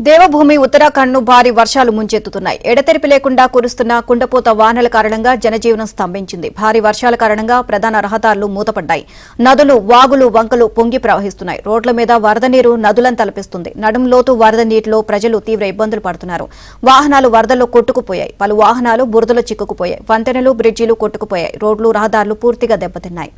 దేవభూమి ఉత్తరాఖండ్ ను భారీ వర్షాలు ముంచెత్తుతున్నాయి. ఎడతెరిపి లేకుండా కురుస్తున్న కుండపోత వానల కారణంగా జనజీవనం స్తంభించింది. భారీ వర్షాల కారణంగా ప్రధాన రహదారులు మూతపడ్డాయి. నదులు, వాగులు, వంకలు పొంగి ప్రవహిస్తున్నాయి. రోడ్ల మీద వరద నీరు నదులను తలపిస్తుంది. నడుం లోతు వరద నీటిలో ప్రజలు తీవ్ర ఇబ్బందులు పడుతున్నారు. వాహనాలు వరదల్లో కొట్టుకుపోయాయి. పలు వాహనాలు బురదలో చిక్కుకుపోయాయి. వంతెనలు, బ్రిడ్జిలు కొట్టుకుపోయాయి. రోడ్లు, రహదారులు పూర్తిగా దెబ్బతిన్నాయి.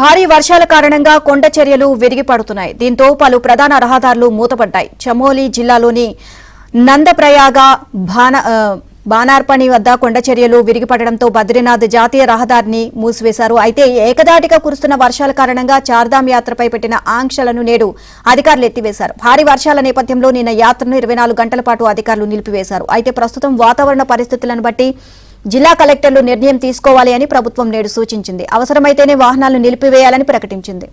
భారీ వర్షాల కారణంగా కొండ చర్యలు విరిగిపడుతున్నాయి. దీంతో పలు ప్రధాన రహదారులు మూతపడ్డాయి. చమోలి జిల్లాలోని నందప్రయాగ బానార్పణి వద్ద కొండ చర్యలు విరిగిపడడంతో బద్రీనాథ్ జాతీయ రహదారిని మూసివేశారు. అయితే ఏకదాటిగా కురుస్తున్న వర్షాల కారణంగా చార్ధామ్ యాత్రపై పెట్టిన ఆంక్షలను నేడు అధికారులు ఎత్తివేశారు. భారీ వర్షాల నేపథ్యంలో నిన్న యాత్రను 24 గంటల పాటు అధికారులు నిలిపివేశారు. అయితే ప్రస్తుతం వాతావరణ పరిస్థితులను బట్టి జిల్లా కలెక్టర్లు నిర్ణయం తీసుకోవాలి అని ప్రభుత్వం నేడు సూచించింది. అవసరమైతేనే వాహనాలను నిలిపివేయాలని ప్రకటించింది.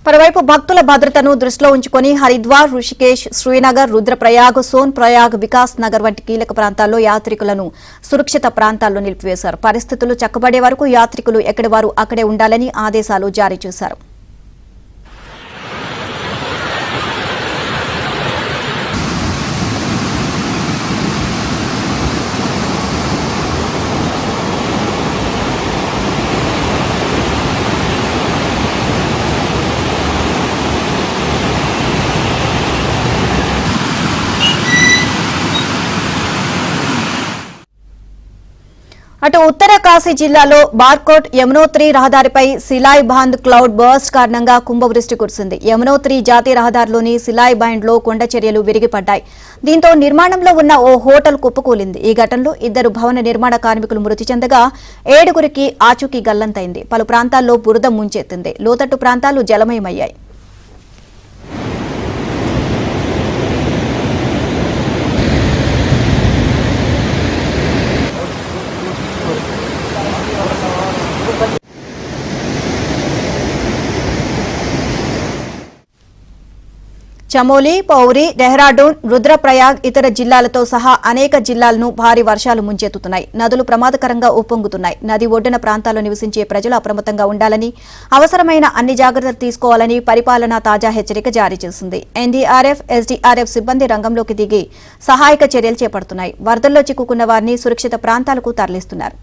మరోవైపు భక్తుల భద్రతను దృష్టిలో ఉంచుకుని హరిద్వార్, రుషికేశ్, శ్రీనగర్, రుద్రప్రయాగ్, సోన్ ప్రయాగ్, వికాస్ నగర్ వంటి కీలక ప్రాంతాల్లో యాత్రికులను సురక్షిత ప్రాంతాల్లో నిలిపివేశారు. పరిస్థితులు చక్కబడే వరకు యాత్రికులు ఎక్కడి వారు అక్కడే ఉండాలని ఆదేశాలు జారీ చేశారు. అటు ఉత్తర కాశీ జిల్లాలో బార్కోట్ యమునోత్రి రహదారిపై సిలాయ్ బాంద్ క్లౌడ్ బర్స్ట్ కారణంగా కుంభవృష్టి కురిసింది. యమునోత్రి జాతీయ రహదారిలోని సిలాయ్ బాండ్లో కొండ చర్యలు విరిగిపడ్డాయి. దీంతో నిర్మాణంలో ఉన్న ఓ హోటల్ కుప్పకూలింది. ఈ ఘటనలో 2 భవన నిర్మాణ కార్మికులు మృతి చెందగా 7గురికి ఆచూకీ గల్లంతైంది. పలు ప్రాంతాల్లో బురద ముంచెత్తింది. లోతట్టు ప్రాంతాలు జలమయమయ్యాయి. చమోలి, పౌరి, డెహ్రాడూన్, రుద్రప్రయాగ్ ఇతర జిల్లాలతో సహా అనేక జిల్లాలను భారీ వర్షాలు ముంచెత్తుతున్నాయి. నదులు ప్రమాదకరంగా ఉప్పొంగుతున్నాయి. నది ఒడ్డున ప్రాంతాల్లో నివసించే ప్రజలు అప్రమత్తంగా ఉండాలని, అవసరమైన అన్ని జాగ్రత్తలు తీసుకోవాలని పరిపాలన తాజా హెచ్చరిక జారీ చేసింది. ఎన్డీఆర్ఎఫ్, ఎస్డీఆర్ఎఫ్ సిబ్బంది రంగంలోకి దిగి సహాయక చర్యలు చేపడుతున్నాయి. వరదల్లో చిక్కుకున్న వారిని సురక్షిత ప్రాంతాలకు తరలిస్తున్నారు.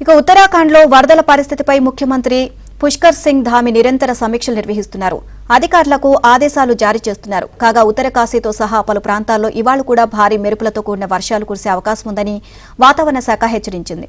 ఇక ఉత్తరాఖండ్లో వరదల పరిస్థితిపై ముఖ్యమంత్రి పుష్కర్ సింగ్ ధామి నిరంతర సమీక్షలు నిర్వహిస్తున్నారు. అధికారులకు ఆదేశాలు జారీ చేస్తున్నారు. కాగా ఉత్తర కాశీతో సహా పలు ప్రాంతాల్లో ఇవాళ కూడా భారీ మెరుపులతో కూడిన వర్షాలు కురిసే అవకాశం ఉందని వాతావరణ శాఖ హెచ్చరించింది.